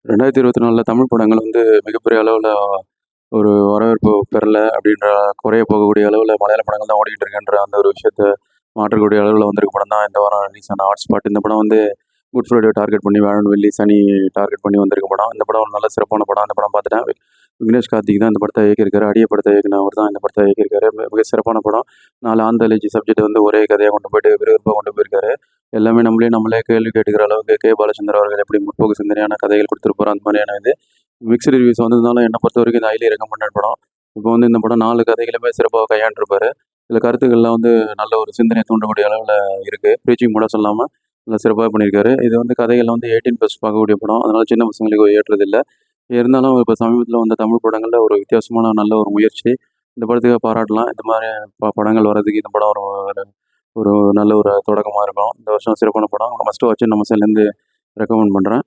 2024 தமிழ் படங்கள் வந்து மிகப்பெரிய அளவுல ஒரு வரவேற்பு பெறல அப்படின்ற குறைய போகக்கூடிய அளவுல மலையாள படங்கள் தான் ஓடிக்கிட்டு இருக்குன்ற அந்த ஒரு விஷயத்த மாற்றக்கூடிய அளவுல வந்திருக்க படம் தான் இந்த வாரம் ரிலீஸ் ஆன ஹாட்ஸ்பாட். இந்த படம் வந்து குட் ஃப்ரைடே டார்கெட் பண்ணி வியாழன், வெள்ளி, சனி டார்கெட் பண்ணி வந்திருக்க படம். இந்த படம் ஒரு நல்ல சிறப்பான படம். அந்த படம் பார்த்துட்டேன். விக்னேஷ் கார்த்திக் தான் இந்த படத்தை இயக்கியிருக்காரு. அடிய படத்தை இயக்குனவர் தான் இந்த படத்தை இயக்கியிருக்காரு. மிக சிறப்பான படம். 4 ஆந்தாலஜி சப்ஜெக்ட் வந்து ஒரே கதையாக கொண்டு போயிட்டு விறுவிறுப்பாக கொண்டு போயிருக்காரு. எல்லாமே நம்மளே கேள்வி கேட்டுக்கிற அளவுக்கு கே. பாலச்சந்தர் அவர்கள் எப்படி முற்போக்கு சிந்தனையான கதைகள் கொடுத்துருப்பாரு அந்த மாதிரியான இது மிக்சடு ரிவ்யூஸ் வந்ததுனால என்னை பொறுத்த வரைக்கும் இந்த ஹைலி ரெக்கமெண்டட் படம். இப்போ வந்து இந்த படம் 4 கதைகளுமே சிறப்பாக கையாண்டிருப்பாரு. இதில் கருத்துக்கள்லாம் வந்து நல்ல ஒரு சிந்தனை தூண்டக்கூடிய அளவில் இருக்குது. ப்ரீச்சிங் கூட சொல்லாமல் நல்லா சிறப்பாக பண்ணியிருக்காரு. இது வந்து கதைகள் வந்து 18+ பார்க்கக்கூடிய படம். அதனால் சின்ன பசங்களுக்கு ஏற்றது இல்லை. இருந்தாலும் இப்போ சமீபத்தில் வந்த தமிழ் படங்களில் ஒரு வித்தியாசமான நல்ல ஒரு முயற்சி. இந்த படத்துக்கு பாராட்டலாம். இந்த மாதிரி படங்கள் வர்றதுக்கு இந்த படம் ஒரு ஒரு நல்ல ஒரு தொடக்கமாக இருக்கும். இந்த வருஷம் சிறப்பான படம். மஸ்ட் வாட்ச் நம்ம சைட்லேருந்து ரெக்கமெண்ட் பண்ணுறேன்.